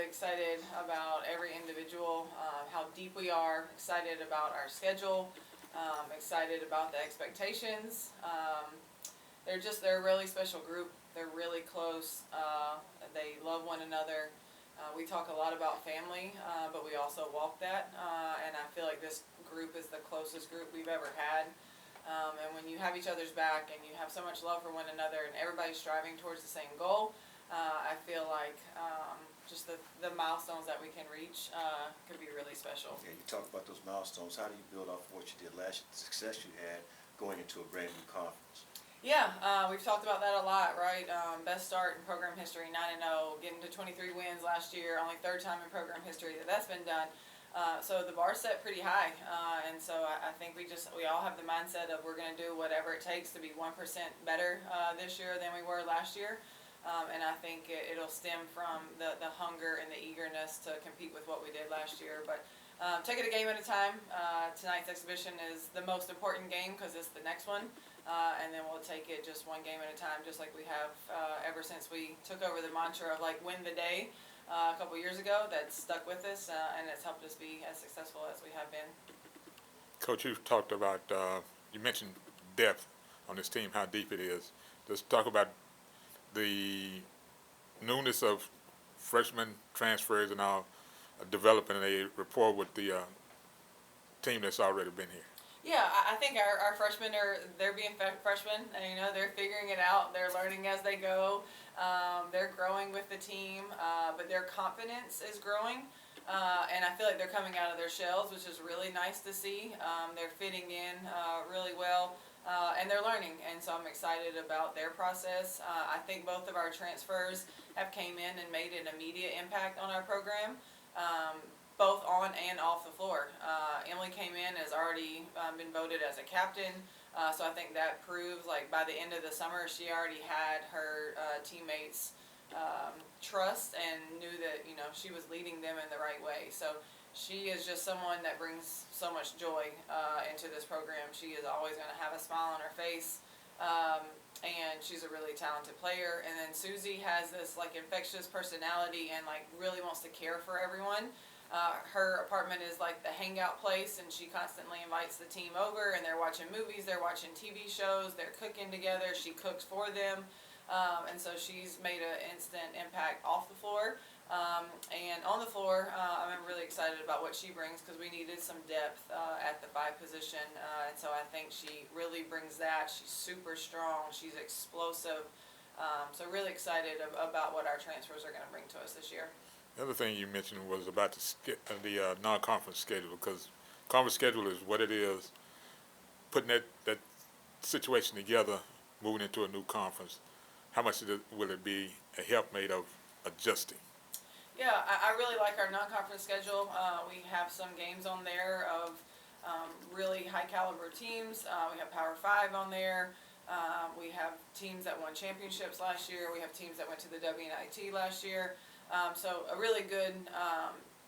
excited about every individual, how deep we are, excited about our schedule, excited about the expectations. They're a really special group. They're really close. They love one another. We talk a lot about family, but we also walk that, and I feel like this group is the closest group we've ever had. And when you have each other's back and you have so much love for one another and everybody's striving towards the same goal, I feel like just the milestones that we can reach could be really special. Yeah, you talk about those milestones. How do you build off of what you did last year, the success you had going into a brand new conference? Yeah, we've talked about that a lot, right? Best start in program history, 9-0, getting to 23 wins last year, only third time in program history that's been done. So the bar's set pretty high, and so I think we all have the mindset of we're going to do whatever it takes to be 1% better this year than we were last year. And I think it'll stem from the hunger and the eagerness to compete with what we did last year. But take it a game at a time. Tonight's exhibition is the most important game because it's the next one. And then we'll take it just one game at a time, just like we have ever since we took over the mantra of like win the day a couple years ago. That's stuck with us, and it's helped us be as successful as we have been. Coach, you talked about, you mentioned depth on this team, how deep it is. Just talk about the newness of freshman transfers and all, developing a rapport with the team that's already been here. Yeah, I think our freshmen they're being freshmen, and they're figuring it out. They're learning as they go. They're growing with the team, but their confidence is growing, and I feel like they're coming out of their shells, which is really nice to see. They're fitting in really well, and they're learning, and so I'm excited about their process. I think both of our transfers have came in and made an immediate impact on our program. Both on and off the floor. Emily came in, has already been voted as a captain, so I think that proves like by the end of the summer she already had her teammates' trust and knew that she was leading them in the right way. So she is just someone that brings so much joy into this program. She is always going to have a smile on her face. And she's a really talented player. And then Susie has this like infectious personality and like really wants to care for everyone. Her apartment is like the hangout place, and she constantly invites the team over, and they're watching movies, they're watching TV shows, they're cooking together, she cooks for them, and so she's made an instant impact off the floor, and on the floor, I'm really excited about what she brings because we needed some depth at the 5 position, and so I think she really brings that. She's super strong, she's explosive, so really excited about what our transfers are going to bring to us this year. The other thing you mentioned was about the non-conference schedule, because conference schedule is what it is. Putting that situation together, moving into a new conference, how much will it be a helpmate of adjusting? Yeah, I really like our non-conference schedule. We have some games on there of really high-caliber teams. We have Power 5 on there. We have teams that won championships last year. We have teams that went to the WNIT last year. So a really good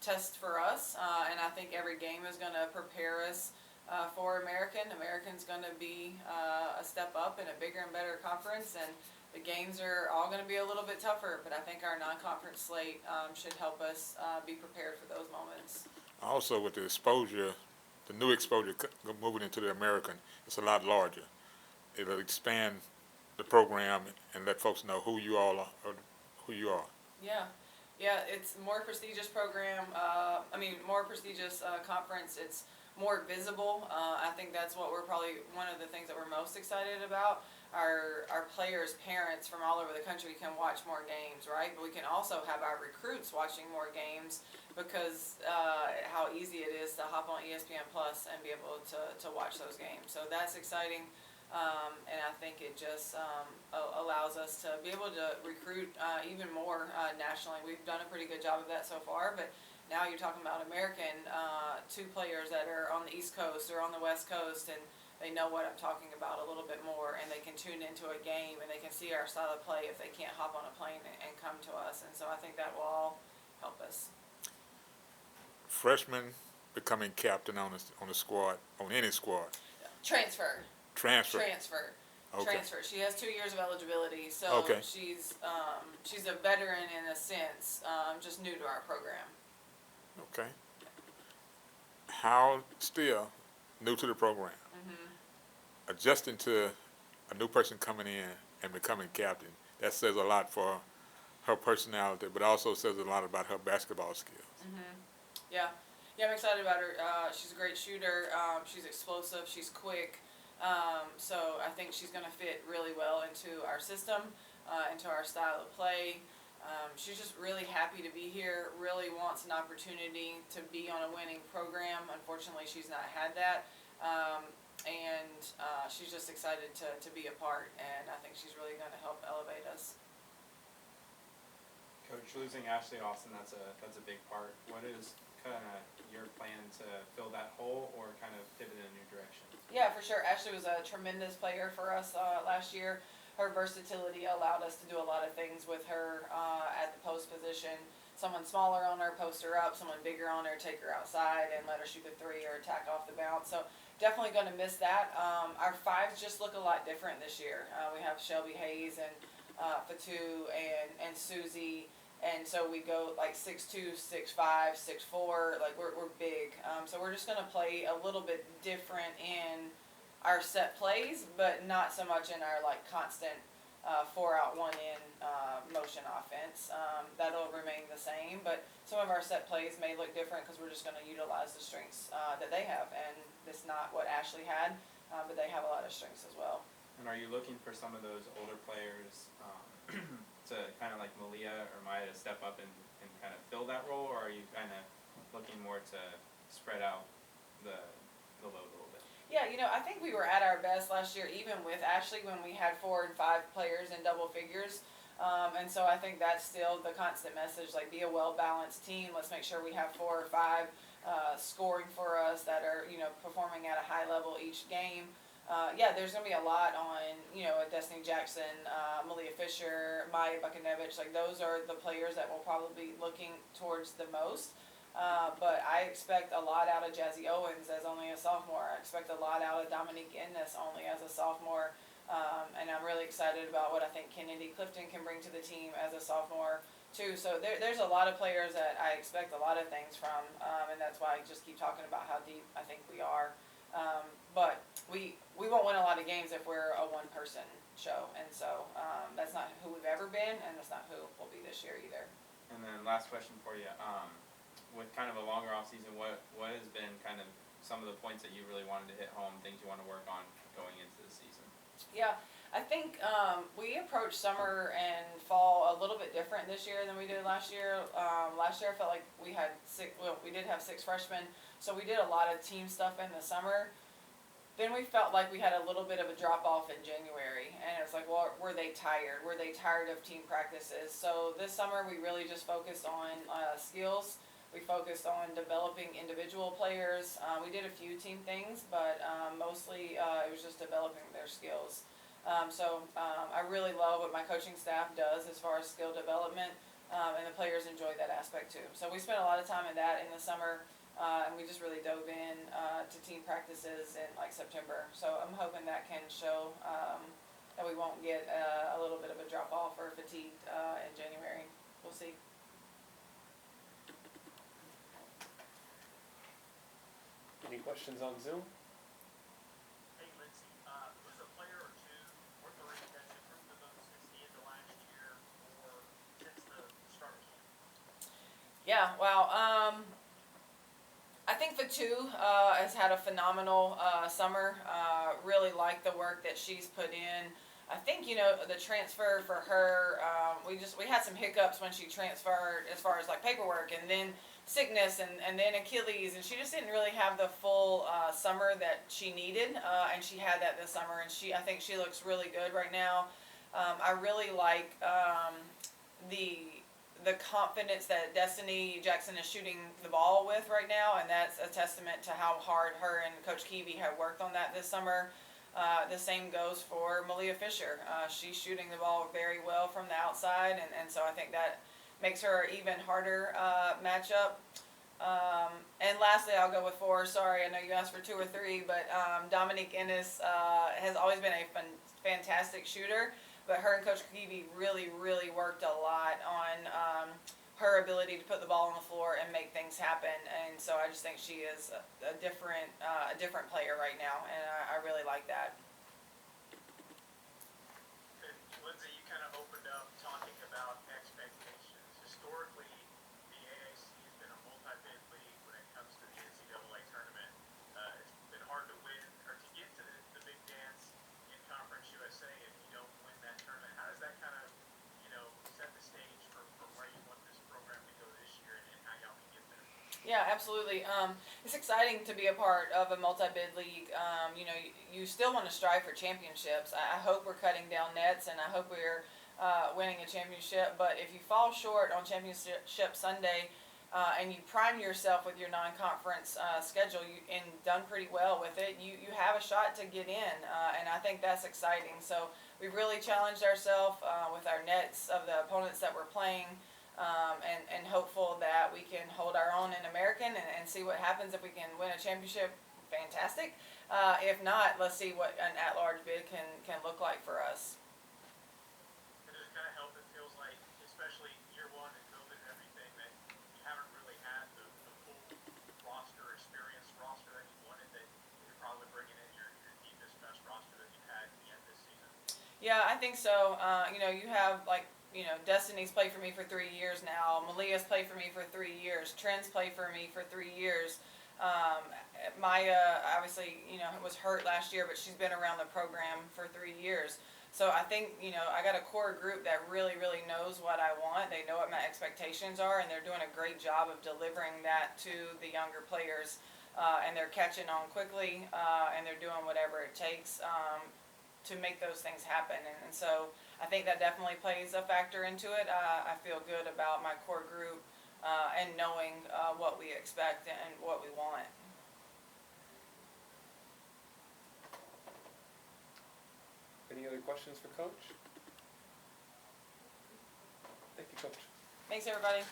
test for us, and I think every game is going to prepare us for American. American's going to be a step up in a bigger and better conference, and the games are all going to be a little bit tougher, but I think our non-conference slate should help us be prepared for those moments. Also, with the exposure, the new exposure moving into the American, it's a lot larger. It'll expand the program and let folks know who you all are, or who you are. Yeah, it's a more prestigious program. More prestigious conference. It's more visible. I think that's what we're probably one of the things that we're most excited about. Our players' parents from all over the country can watch more games, right? But we can also have our recruits watching more games because how easy it is to hop on ESPN Plus and be able to watch those games. So that's exciting. And I think it just allows us to be able to recruit even more nationally. We've done a pretty good job of that so far, but now you're talking about American, 2 players that are on the East Coast or on the West Coast, and they know what I'm talking about a little bit more, and they can tune into a game, and they can see our style of play if they can't hop on a plane and come to us, and so I think that will all help us. Freshman becoming captain on a squad, on any squad. Transfer. Okay. Transfer. She has 2 years of eligibility, so Okay. she's a veteran in a sense, just new to our program. Okay. How still new to the program, adjusting to a new person coming in and becoming captain, that says a lot for her personality, but also says a lot about her basketball skills. Yeah, I'm excited about her. She's a great shooter. She's explosive. She's quick. So I think she's going to fit really well into our system, into our style of play. She's just really happy to be here, really wants an opportunity to be on a winning program. Unfortunately, she's not had that. And she's just excited to be a part, and I think she's really going to help elevate us. Coach, losing Ashley Austin, that's a big part. What is kind of your plan to fill that hole or kind of pivot in a new direction? Yeah, for sure. Ashley was a tremendous player for us last year. Her versatility allowed us to do a lot of things with her at the post position. Someone smaller on her, post her up. Someone bigger on her, take her outside and let her shoot the three or attack off the bounce. So definitely going to miss that. Our fives just look a lot different this year. We have Shelby Hayes and Fatu and Susie. And so we go like 6'2", 6'5", 6'4", like we're big. So we're just going to play a little bit different in our set plays, but not so much in our like constant 4-out, 1-in motion offense. That'll remain the same, but some of our set plays may look different because we're just going to utilize the strengths that they have. And it's not what Ashley had, but they have a lot of strengths as well. And are you looking for some of those older players to kind of like Malia or Maya to step up and kind of fill that role, or are you kind of looking more to spread out the load a little bit? Yeah, I think we were at our best last year, even with Ashley, when we had 4 and 5 players in double figures. And so I think that's still the constant message, like be a well-balanced team. Let's make sure we have 4 or 5 scoring for us that are, performing at a high level each game. Yeah, there's going to be a lot on, Destiny Jackson, Malia Fisher, Maya Buchanevich. Like, those are the players that we'll probably be looking towards the most. But I expect a lot out of Jazzy Owens as only a sophomore. I expect a lot out of Dominique Ennis only as a sophomore. And I'm really excited about what I think Kennedy Clifton can bring to the team as a sophomore, too. So there's a lot of players that I expect a lot of things from. And that's why I just keep talking about how deep I think we are. But we won't win a lot of games if we're a one-person show, and so that's not who we've ever been, and that's not who we'll be this year either. And then last question for you, with kind of a longer off season, what has been kind of some of the points that you really wanted to hit home, things you want to work on going into the season? Yeah, I think we approached summer and fall a little bit different this year than we did last year. Last year I felt like we did have 6 freshmen, so we did a lot of team stuff in the summer. Then we felt like we had a little bit of a drop off in January, and it was like, well, were they tired? Were they tired of team practices? So this summer we really just focused on skills. We focused on developing individual players. We did a few team things, but mostly it was just developing their skills. So I really love what my coaching staff does as far as skill development, and the players enjoy that aspect too. So we spent a lot of time in that in the summer. And we just really dove in to team practices in like September. So I'm hoping that can show that we won't get a little bit of a drop off or fatigue in January. We'll see. Any questions on Zoom? Hey, Lindsay, was a player or two worth the rate that's improved the most since the end of last year or since the start of camp? Yeah, wow. I think Fatu has had a phenomenal summer. Really like the work that she's put in. I think, the transfer for her, we had some hiccups when she transferred as far as like paperwork, and then sickness, and then Achilles, and she just didn't really have the full summer that she needed, and she had that this summer, and I think she looks really good right now. I really like the confidence that Destiny Jackson is shooting the ball with right now, and that's a testament to how hard her and Coach Keevy have worked on that this summer. The same goes for Malia Fisher. She's shooting the ball very well from the outside, and so I think that makes her an even harder matchup. And lastly, I'll go with 4. Sorry, I know you asked for 2 or 3, but Dominique Ennis has always been a fantastic shooter, but her and Coach Kiwi really worked a lot on her ability to put the ball on the floor and make things happen. And so I just think she is a different player right now, and I really like that. And Lindsay, you kind of opened up talking about expectations. Historically, the AAC has been a multi-bid league when it comes to the NCAA tournament. It's been hard to win or to get to the big dance in Conference USA if you don't win that tournament. How does that kind of, set the stage for where you want this program to go this year and how y'all can get there? Yeah, absolutely. It's exciting to be a part of a multi-bid league. You still want to strive for championships. I hope we're cutting down nets, and I hope we're winning a championship. But if you fall short on Championship Sunday, and you prime yourself with your non-conference schedule and done pretty well with it, you have a shot to get in, and I think that's exciting. So we've really challenged ourselves with our nets of the opponents that we're playing. And hopeful that we can hold our own in American and see what happens. If we can win a championship, fantastic. If not, let's see what an at-large bid can look like for us. And does it kind of help? It feels like, especially year one and COVID and everything, that you haven't really had the full experienced roster that you wanted, that you're probably bringing in your deepest, best roster that you've had yet this season. Yeah, I think so. You have Destiny's played for me for 3 years now. Malia's played for me for 3 years. Trent's played for me for 3 years. Maya, obviously, was hurt last year, but she's been around the program for 3 years. So I think, I got a core group that really knows what I want. They know what my expectations are, and they're doing a great job of delivering that to the younger players. And they're catching on quickly, and they're doing whatever it takes to make those things happen. And so I think that definitely plays a factor into it. I feel good about my core group and knowing what we expect and what we want. Any other questions for Coach? Thank you, Coach. Thanks, everybody.